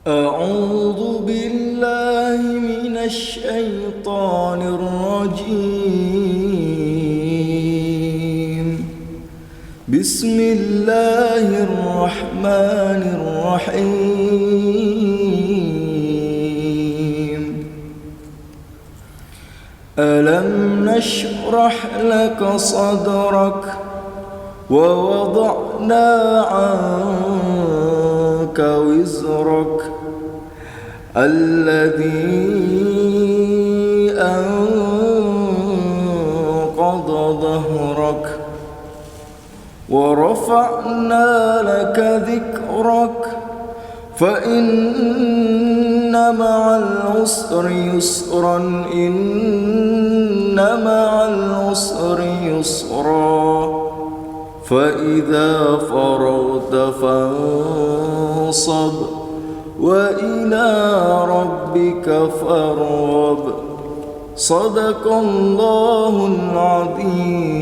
أعوذ بالله من الشيطان الرجيم بسم الله الرحمن الرحيم ألم نشرح لك صدرك ووضعنا عنك وزرك الذي أنقض ظهرك ورفعنا لك ذكرك فإن مع العسر يسرا إن مع العسر يسرا فإذا فرغت فانصب وإلى ربك فارغب صدق الله العظيم.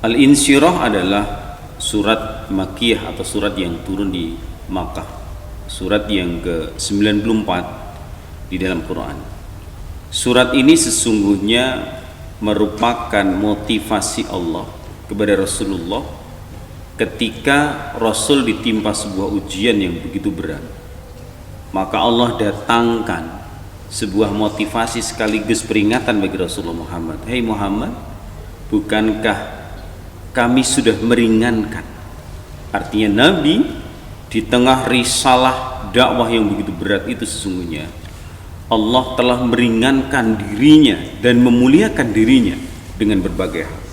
Al-Insyirah adalah surat Makkiyah atau surat yang turun di Makkah, surat yang ke-94 di dalam Quran. Surat ini sesungguhnya merupakan motivasi Allah kepada Rasulullah ketika Rasul ditimpa sebuah ujian yang begitu berat. Maka Allah datangkan sebuah motivasi sekaligus peringatan bagi Rasulullah Muhammad. Hei Muhammad, bukankah kami sudah meringankan? Artinya Nabi di tengah risalah dakwah yang begitu berat itu sesungguhnya Allah telah meringankan dirinya dan memuliakan dirinya dengan berbagai hal.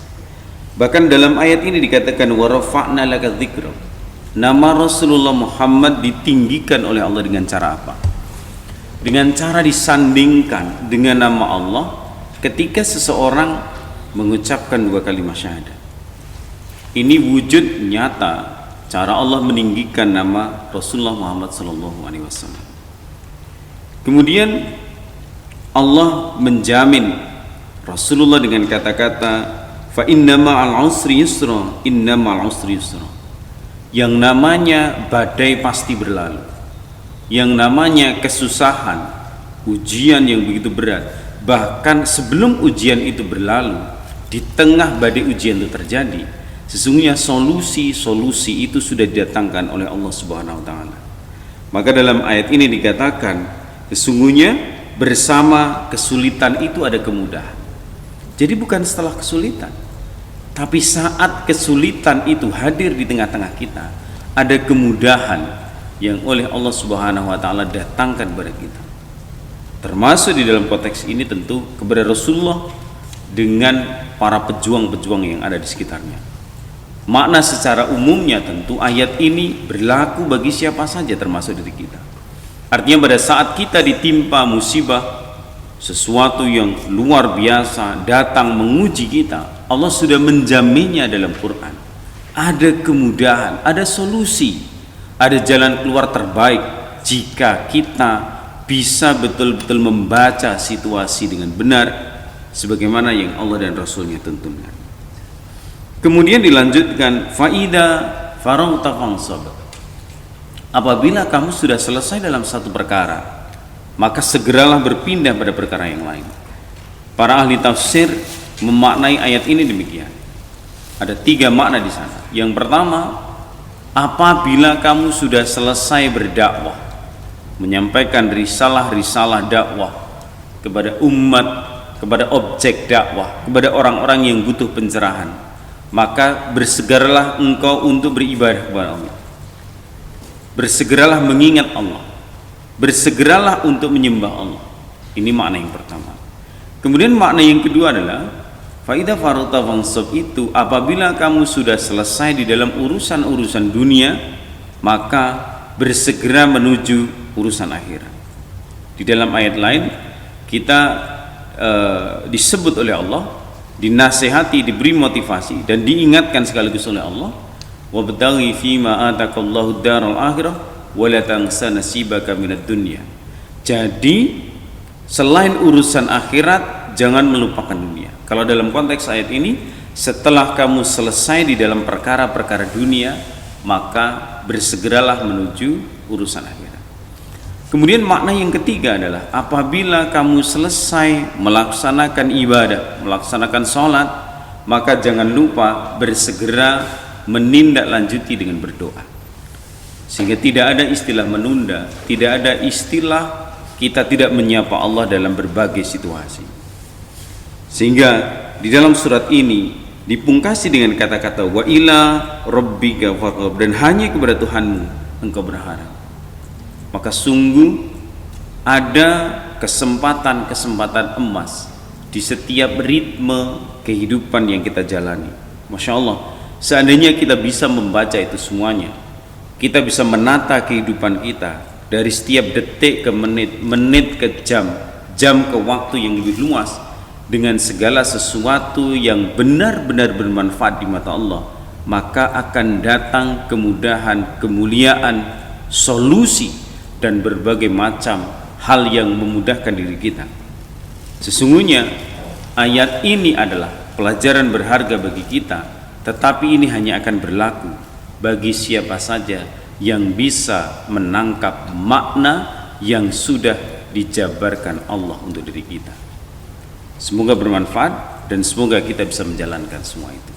Bahkan dalam ayat ini dikatakan wa rafa'na laka dzikra. Nama Rasulullah Muhammad ditinggikan oleh Allah dengan cara apa? Dengan cara disandingkan dengan nama Allah ketika seseorang mengucapkan dua kalimat syahadat. Ini wujud nyata cara Allah meninggikan nama Rasulullah Muhammad SAW. Kemudian Allah menjamin Rasulullah dengan kata-kata fa inna ma'al usri yusra, inna ma'al usri yusra. Yang namanya badai pasti berlalu, yang namanya kesusahan, ujian yang begitu berat, bahkan sebelum ujian itu berlalu, di tengah badai ujian itu terjadi, sesungguhnya solusi itu sudah didatangkan oleh Allah Subhanahu wa taala. Maka dalam ayat ini dikatakan sesungguhnya bersama kesulitan itu ada kemudahan. Jadi bukan setelah kesulitan, tapi saat kesulitan itu hadir di tengah-tengah kita, ada kemudahan yang oleh Allah Subhanahu wa taala datangkan kepada kita. Termasuk di dalam konteks ini tentu kepada Rasulullah dengan para pejuang-pejuang yang ada di sekitarnya. Makna secara umumnya tentu ayat ini berlaku bagi siapa saja termasuk diri kita. Artinya pada saat kita ditimpa musibah, sesuatu yang luar biasa datang menguji kita, Allah sudah menjaminnya dalam Quran. Ada kemudahan, ada solusi, ada jalan keluar terbaik jika kita bisa betul-betul membaca situasi dengan benar sebagaimana yang Allah dan Rasulnya tentukan. Kemudian dilanjutkan faida faragta fansab. Apabila kamu sudah selesai dalam satu perkara, maka segeralah berpindah pada perkara yang lain. Para ahli tafsir memaknai ayat ini demikian. Ada tiga makna di sana. Yang pertama, apabila kamu sudah selesai berdakwah, menyampaikan risalah-risalah dakwah kepada umat, kepada objek dakwah, kepada orang-orang yang butuh pencerahan, maka bersegeralah engkau untuk beribadah kepada Allah. Bersegeralah mengingat Allah, bersegeralah untuk menyembah Allah. Ini makna yang pertama. Kemudian makna yang kedua adalah faida faragta fansab, itu apabila kamu sudah selesai di dalam urusan-urusan dunia, maka bersegera menuju urusan akhirat. Di dalam ayat lain kita disebut oleh Allah, dinasehati, diberi motivasi dan diingatkan sekaligus oleh Allah, wabtaghi fima atakallahu daral akhirah wa la tansa nasibaka minad dunya. Jadi selain urusan akhirat jangan melupakan dunia. Kalau dalam konteks ayat ini setelah kamu selesai di dalam perkara-perkara dunia, maka bersegeralah menuju urusan akhirat. Kemudian makna yang ketiga adalah apabila kamu selesai melaksanakan ibadah, melaksanakan sholat, maka jangan lupa bersegera menindaklanjuti dengan berdoa. Sehingga tidak ada istilah menunda, tidak ada istilah kita tidak menyapa Allah dalam berbagai situasi. Sehingga di dalam surat ini dipungkasi dengan kata-kata wa ila rabbika farghab, dan hanya kepada Tuhanmu engkau berharap. Maka sungguh ada kesempatan-kesempatan emas di setiap ritme kehidupan yang kita jalani. Masya Allah, seandainya kita bisa membaca itu semuanya, kita bisa menata kehidupan kita dari setiap detik ke menit, menit ke jam, jam ke waktu yang lebih luas, dengan segala sesuatu yang benar-benar bermanfaat di mata Allah, maka akan datang kemudahan, kemuliaan, solusi, dan berbagai macam hal yang memudahkan diri kita. Sesungguhnya ayat ini adalah pelajaran berharga bagi kita, tetapi ini hanya akan berlaku bagi siapa saja yang bisa menangkap makna yang sudah dijabarkan Allah untuk diri kita. Semoga bermanfaat dan semoga kita bisa menjalankan semua itu.